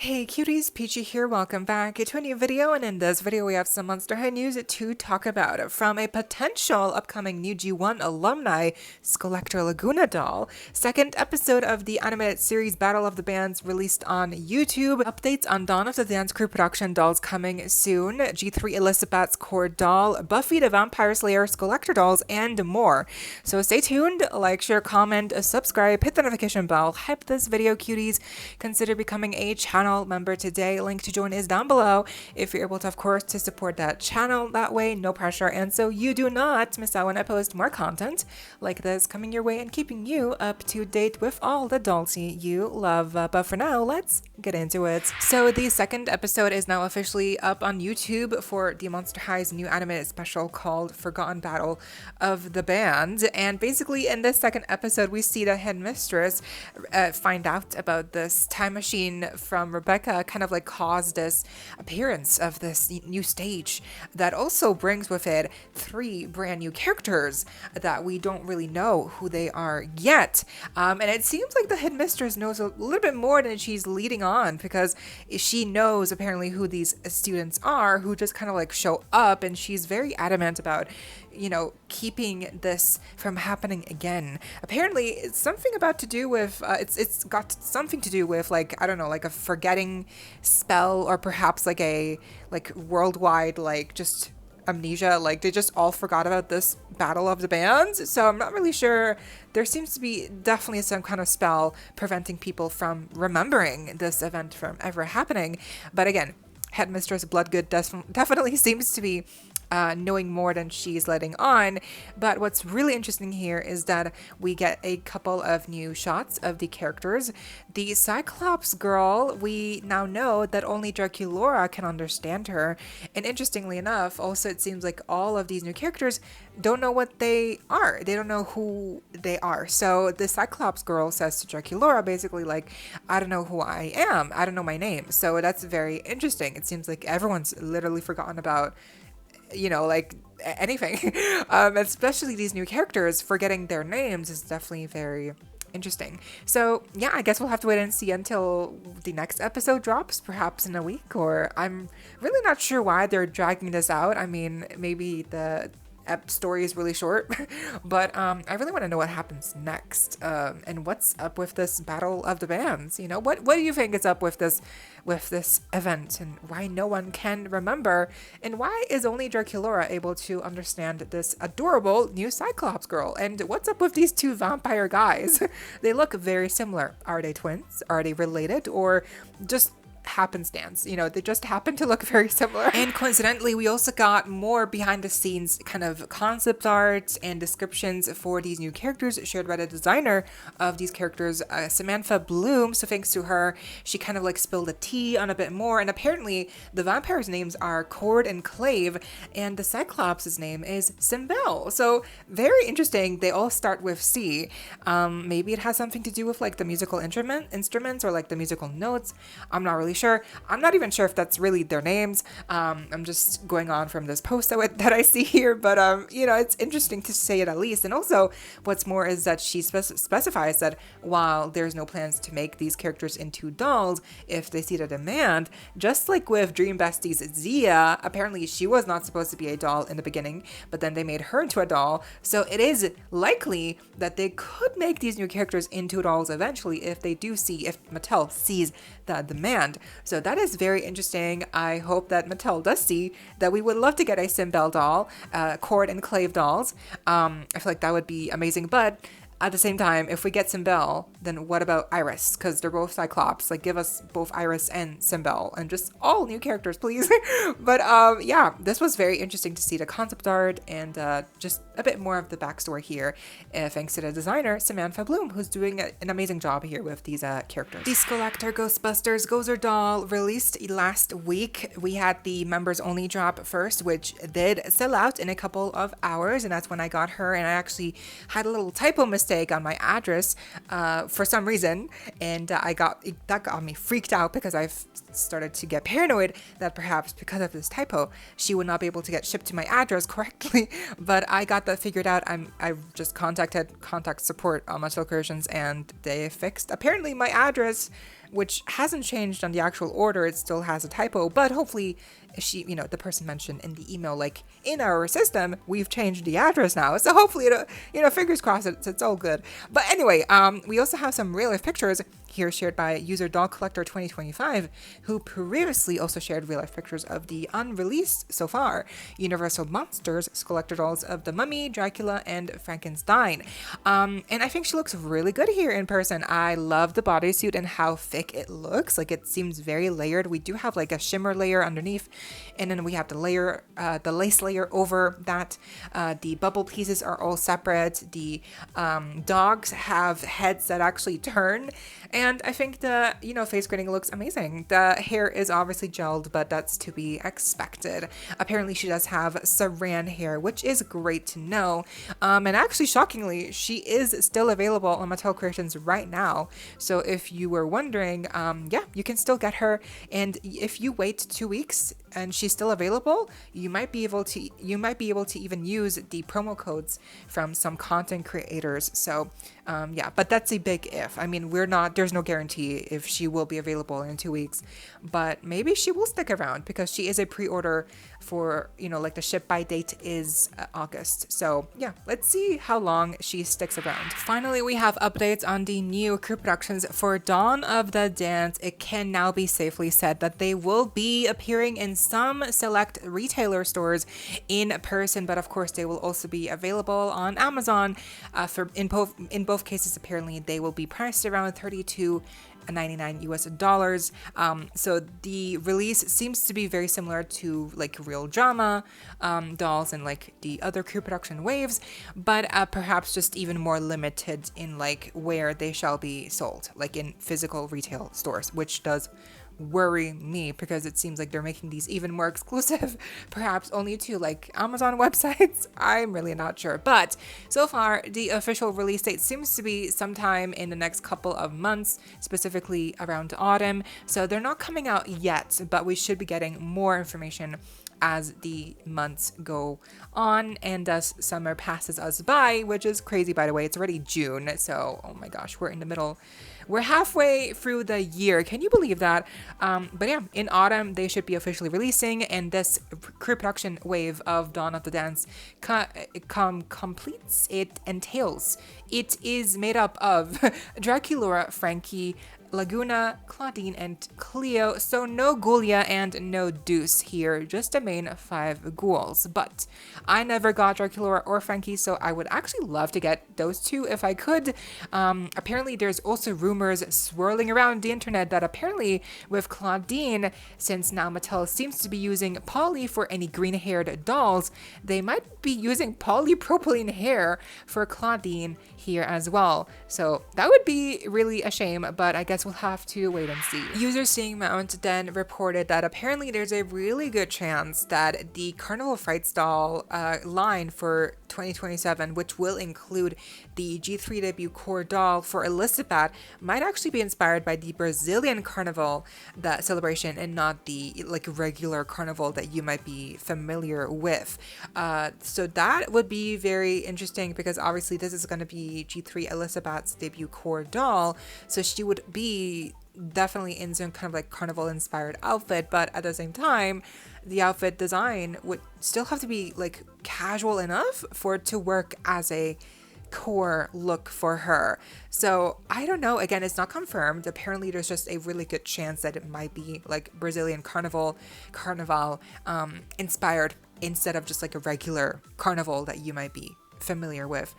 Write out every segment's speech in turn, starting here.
Hey cuties, PeachY here, welcome back to a new video, and in this video we have some Monster High news to talk about. From a potential upcoming new G1 alumni, Skullactor Lagoona doll, second episode of the animated series Battle of the Bands released on YouTube, updates on Dawn of the Dance CREEPRODUCTION dolls coming soon, G3 Elissabat's core doll, Buffy the Vampire Slayer Skullactor dolls, and more. So stay tuned, like, share, comment, subscribe, hit the notification bell, hype this video cuties, consider becoming a channel member today. Link to join is down below if you're able to, of course, to support that channel that way, no pressure, and so you do not miss out when I post more content like this coming your way and keeping you up to date with all the dolls you love. But for now, let's get into it. So the second episode is now officially up on YouTube for the Monster High's new animated special called Forgotten Battle of the Band, and basically in this second episode we see the headmistress find out about this time machine from Rebecca kind of like caused this appearance of this new stage that also brings with it 3 brand new characters that we don't really know who they are yet. And it seems like the headmistress knows a little bit more than she's leading on, because she knows apparently who these students are who just kind of like show up, and she's very adamant about, you know, keeping this from happening again. Apparently it's something about to do with it's got something to do with, like, I don't know, like a forgetting spell, or perhaps like a worldwide, like, just amnesia, like they just all forgot about this battle of the bands. So I'm not really sure. There seems to be definitely some kind of spell preventing people from remembering this event from ever happening. But again, headmistress Bloodgood definitely seems to be knowing more than she's letting on. But what's really interesting here is that we get a couple of new shots of the characters. The Cyclops girl, we now know that only Draculaura can understand her. And interestingly enough, also it seems like all of these new characters don't know what they are. They don't know who they are. So the Cyclops girl says to Draculaura basically like, I don't know who I am. I don't know my name. So that's very interesting. It seems like everyone's literally forgotten about, you know, like anything. Especially these new characters forgetting their names is definitely very interesting. So yeah, I guess we'll have to wait and see until the next episode drops, perhaps in a week, or I'm really not sure why they're dragging this out. I mean, maybe the story is really short, but I really want to know what happens next, and what's up with this battle of the bands. You know, what do you think is up with this event, and why no one can remember, and why is only Draculaura able to understand this adorable new Cyclops girl, and what's up with these 2 vampire guys? They look very similar. Are they twins? Are they related, or just happenstance? You know, they just happen to look very similar. And coincidentally, we also got more behind the scenes kind of concept art and descriptions for these new characters shared by the designer of these characters, Samantha Bloom. So thanks to her, she kind of like spilled the tea on a bit more, and apparently the vampires' names are Cord and Clave, and the Cyclops' name is Simbel. So very interesting. They all start with C. Maybe it has something to do with like the musical instruments or like the musical notes. I'm not really sure. I'm not even sure if that's really their names. I'm just going on from this post that I see here, but you know, it's interesting to say it at least. And also, what's more is that she specifies that while there's no plans to make these characters into dolls, if they see the demand, just like with Dream Besties Zia, apparently she was not supposed to be a doll in the beginning, but then they made her into a doll. So it is likely that they could make these new characters into dolls eventually if Mattel sees the demand. So that is very interesting. I hope that Mattel does see that. We would love to get a Simbel doll, Cord and Clave dolls. I feel like that would be amazing, but at the same time, if we get Simbel, then what about Iris? Because they're both Cyclops. Like, give us both Iris and Simbel, and just all new characters, please. But yeah, this was very interesting to see the concept art and just a bit more of the backstory here, thanks to the designer Samantha Bloom, who's doing an amazing job here with these characters. The Skullactor Ghostbusters Gozer doll released last week. We had the members only drop first, which did sell out in a couple of hours, and that's when I got her. And I actually had a little typo mistake on my address for some reason, and that got me freaked out, because I've started to get paranoid that perhaps because of this typo she would not be able to get shipped to my address correctly. But I got that figured out. I just contacted contact support on Mattel Creations, and they fixed apparently my address which hasn't changed on the actual order. It still has a typo, but hopefully she, the person mentioned in the email, like, in our system, we've changed the address now. So hopefully, fingers crossed, it's all good. But anyway, we also have some real life pictures here shared by user Doll Collector 2025, who previously also shared real life pictures of the unreleased so far Universal Monsters Collector dolls of the Mummy, Dracula, and Frankenstein. And I think she looks really good here in person. I love the bodysuit and how thick it looks. Like, it seems very layered. We do have like a shimmer layer underneath, and then we have the lace layer over that. The bubble pieces are all separate. The dogs have heads that actually turn, and I think the face grading looks amazing. The hair is obviously gelled, but that's to be expected. Apparently she does have saran hair, which is great to know. And actually, shockingly, she is still available on Mattel Creations right now. So if you were wondering, yeah, you can still get her. And if you wait 2 weeks and she's still available, you might be able to even use the promo codes from some content creators. So yeah, but that's a big if. I mean, there's no guarantee if she will be available in 2 weeks, but maybe she will stick around because she is a pre-order for, like the ship by date is August. So yeah, let's see how long she sticks around. Finally, we have updates on the new crew productions for Dawn of the Dance. It can now be safely said that they will be appearing in some select retailer stores in person, but of course they will also be available on Amazon. In both cases, apparently they will be priced around $32.99 US. So the release seems to be very similar to like real drama dolls and like the other crew production waves, but perhaps just even more limited in like where they shall be sold, like in physical retail stores, which does worry me because it seems like they're making these even more exclusive, perhaps only to like Amazon websites. I'm really not sure, but so far the official release date seems to be sometime in the next couple of months, specifically around autumn. So they're not coming out yet, but we should be getting more information as the months go on and as summer passes us by, which is crazy, by the way. It's already June, so oh my gosh, we're halfway through the year. Can you believe that? But yeah, in autumn they should be officially releasing, and this crew production wave of Dawn of the Dance completes it entails. It is made up of Dracula, Frankie, Lagoona, Claudine, and Cleo. So no Ghoulia and no Deuce here, just the main 5 ghouls. But I never got Dracula or Frankie, so I would actually love to get those two if I could. Apparently there's also rumors swirling around the internet that apparently with Claudine, since now Mattel seems to be using poly for any green-haired dolls, they might be using polypropylene hair for Claudine here as well. So that would be really a shame, but I guess we'll have to wait and see. User Seeing Mount then reported that apparently there's a really good chance that the Carnival Frights doll line for 2027, which will include the G3 debut core doll for Elissabat, might actually be inspired by the Brazilian Carnival that celebration and not the like regular carnival that you might be familiar with. So that would be very interesting because obviously this is going to be G3 Elissabat's debut core doll, so she would be definitely in some kind of like carnival inspired outfit, but at the same time the outfit design would still have to be like casual enough for it to work as a core look for her. So I don't know, again, it's not confirmed. Apparently there's just a really good chance that it might be like Brazilian carnival inspired instead of just like a regular carnival that you might be familiar with.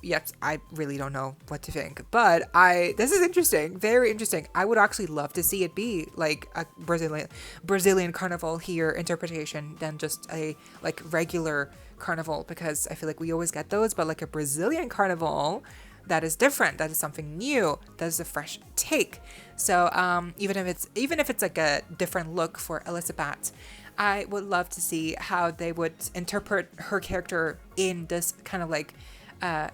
Yes, I really don't know what to think, but this is interesting, very interesting. I would actually love to see it be like a Brazilian carnival here interpretation than just a like regular carnival, because I feel like we always get those, but like a Brazilian carnival, that is different, that is something new, that is a fresh take. So even if it's like a different look for Elissabat, I would love to see how they would interpret her character in this kind of like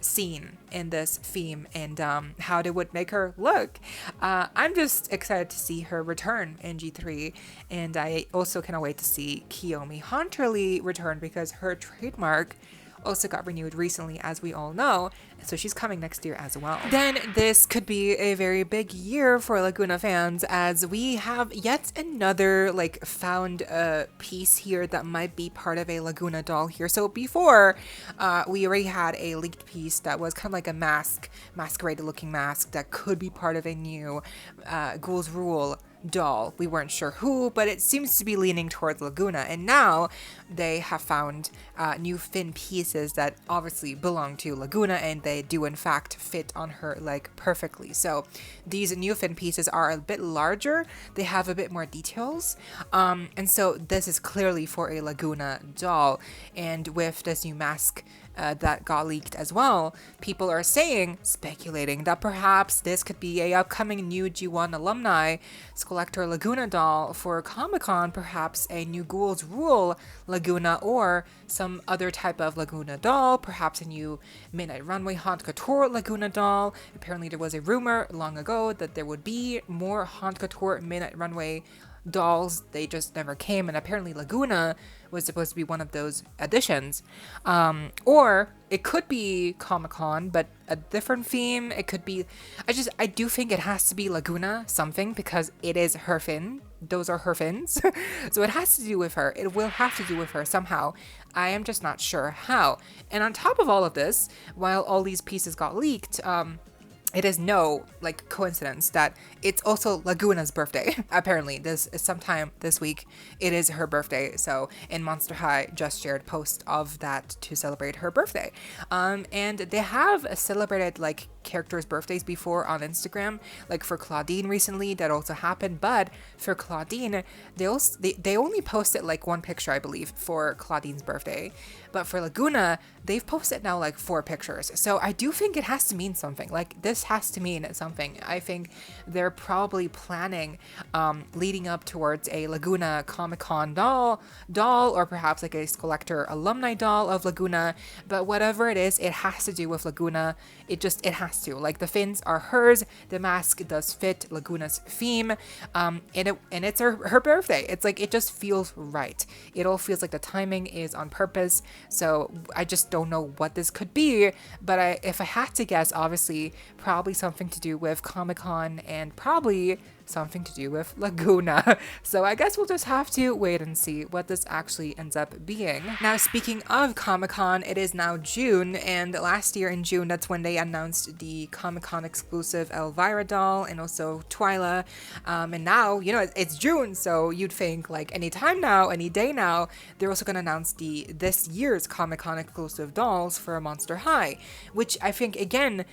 scene, in this theme, and how they would make her look. I'm just excited to see her return in G3, and I also cannot wait to see Kiyomi Hunterly return because her trademark also got renewed recently, as we all know. So she's coming next year as well. Then this could be a very big year for Lagoona fans, as we have yet another like found piece here that might be part of a Lagoona doll here. So before, we already had a leaked piece that was kind of like a masquerade looking mask that could be part of a new Ghouls Rule doll. We weren't sure who, but it seems to be leaning towards Lagoona. And now they have found new fin pieces that obviously belong to Lagoona, and they do in fact fit on her like perfectly. So these new fin pieces are a bit larger, they have a bit more details, and so this is clearly for a Lagoona doll. And with this new mask that got leaked as well, people are speculating that perhaps this could be a upcoming new G1 alumni Collector Lagoona doll for Comic-Con, perhaps a new Ghouls Rule Lagoona, or some other type of Lagoona doll, perhaps a new Midnight Runway Haute Couture Lagoona doll. Apparently there was a rumor long ago that there would be more Haute Couture Midnight Runway dolls, they just never came, and apparently Lagoona was supposed to be one of those additions. Or it could be Comic-Con, but a different theme. It could be, I do think it has to be Lagoona something, because it is her fin. Those are her fins. So it has to do with her. It will have to do with her somehow. I am just not sure how. And on top of all of this, while all these pieces got leaked, it is no like coincidence that it's also Lagoona's birthday. Apparently, this is sometime this week. It is her birthday. So, in Monster High just shared post of that to celebrate her birthday. And they have celebrated like characters' birthdays before on Instagram. Like for Claudine recently, that also happened. But for Claudine, they only posted like one picture, I believe, for Claudine's birthday. But for Lagoona, they've posted now like 4 pictures. So I do think it has to mean something. Like this has to mean something. I think they're probably planning leading up towards a Lagoona Comic-Con doll, or perhaps like a Collector alumni doll of Lagoona. But whatever it is, it has to do with Lagoona. It has to. Like the fins are hers. The mask does fit Lagoona's theme. And it's her birthday. It's like, it just feels right. It all feels like the timing is on purpose. So I just don't know what this could be, but if I had to guess, obviously probably something to do with Comic-Con and probably something to do with Lagoona. So I guess we'll just have to wait and see what this actually ends up being. Now, speaking of Comic-Con, it is now June, and last year in June, that's when they announced the Comic-Con exclusive Elvira doll and also Twyla. And now, you know, it's June, so you'd think like any time now, any day now, they're also going to announce this year's Comic-Con exclusive dolls for Monster High, which I think, again,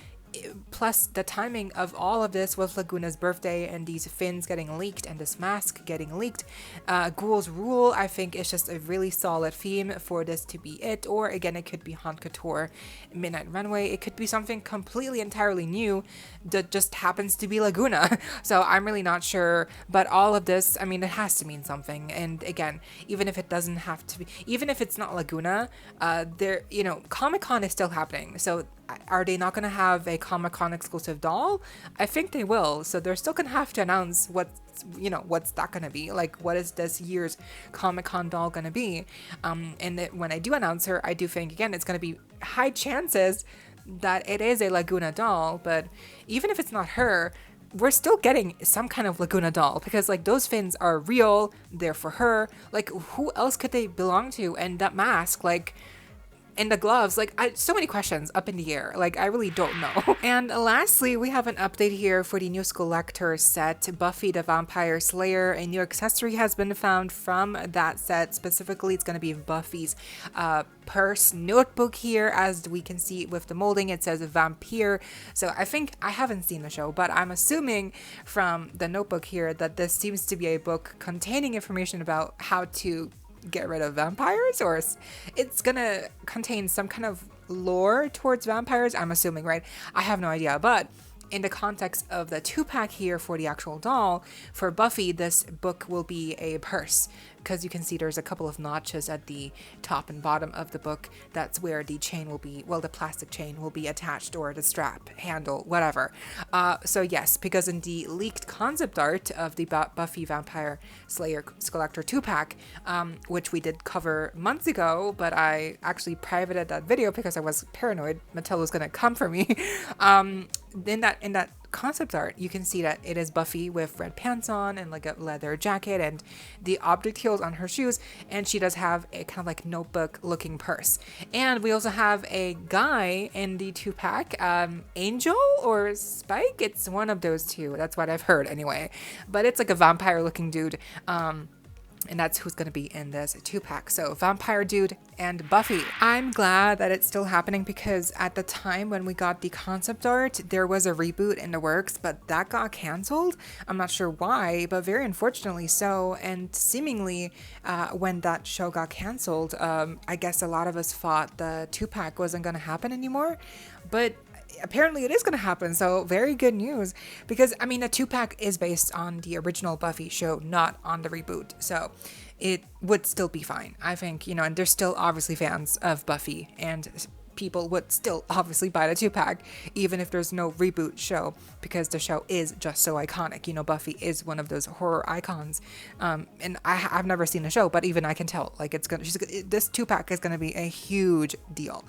plus the timing of all of this with Lagoona's birthday and these fins getting leaked and this mask getting leaked, Ghouls Rule, I think, is just a really solid theme for this to be it. Or again, it could be Haute Couture Midnight Runway. It could be something completely entirely new that just happens to be Lagoona. So I'm really not sure, but all of this, I mean, it has to mean something. And again, even if it doesn't have to be, even if it's not Lagoona, Comic-Con is still happening. So are they not going to have a Comic-Con exclusive doll? I think they will. So they're still going to have to announce what's that going to be? Like, what is this year's Comic-Con doll going to be? When I do announce her, I do think, again, it's going to be high chances that it is a Lagoona doll. But even if it's not her, we're still getting some kind of Lagoona doll, because like those fins are real. They're for her. Like, who else could they belong to? And that mask, like, and the gloves, like, so many questions up in the air. Like, I really don't know. And lastly, we have an update here for the new Collector set, Buffy the Vampire Slayer. A new accessory has been found from that set. Specifically, it's going to be Buffy's purse notebook here. As we can see with the molding, it says Vampire. So I think, I haven't seen the show, but I'm assuming from the notebook here that this seems to be a book containing information about how to get rid of vampires, or it's gonna contain some kind of lore towards vampires, I'm assuming, right? I have no idea, but in the context of the 2-pack here for the actual doll, for Buffy, this book will be a purse, because you can see there's a couple of notches at the top and bottom of the book. That's where the chain will be, well, the plastic chain will be attached, or the strap, handle, whatever. So yes, because in the leaked concept art of the Buffy Vampire Slayer Collector 2-pack, which we did cover months ago, but I actually privated that video because I was paranoid Mattel was gonna come for me. In that concept art, you can see that it is Buffy with red pants on and like a leather jacket and the object heels on her shoes, and she does have a kind of like notebook looking purse. And we also have a guy in the 2-pack, Angel or Spike, it's one of those two, that's what I've heard anyway, but it's like a vampire looking dude, and that's who's going to be in this 2-pack. So Vampire Dude and Buffy. I'm glad that it's still happening, because at the time when we got the concept art, there was a reboot in the works, but that got canceled. I'm not sure why, but very unfortunately so. And seemingly when that show got canceled, I guess a lot of us thought the 2-pack wasn't going to happen anymore. But apparently it is going to happen, so very good news, because I mean the 2-pack is based on the original Buffy show, not on the reboot, so it would still be fine, I think, you know, and there's still obviously fans of Buffy, and people would still obviously buy the 2-pack even if there's no reboot show, because the show is just so iconic. You know, Buffy is one of those horror icons, and I've never seen the show, but even I can tell like this 2-pack is gonna be a huge deal.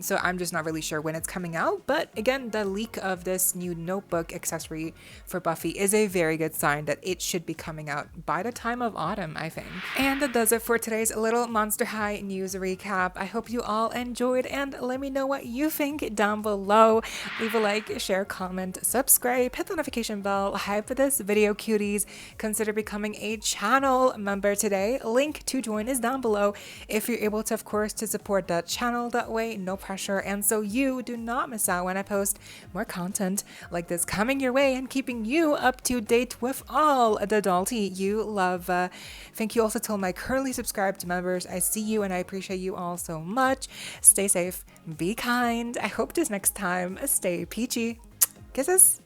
So I'm just not really sure when it's coming out, but again, the leak of this new notebook accessory for Buffy is a very good sign that it should be coming out by the time of autumn, I think. And that does it for today's little Monster High news recap. I hope you all enjoyed, and let me know what you think down below. Leave a like, share, comment, subscribe, hit the notification bell, hype this video, cuties. Consider becoming a channel member today. Link to join is down below if you're able to, of course, to support the channel that way, no pressure, and so you do not miss out when I post more content like this coming your way and keeping you up to date with all the dollty you love. Thank you also to all my currently subscribed members. I see you and I appreciate you all so much. Stay safe, be kind. I hope this next time stay peachy. Kisses.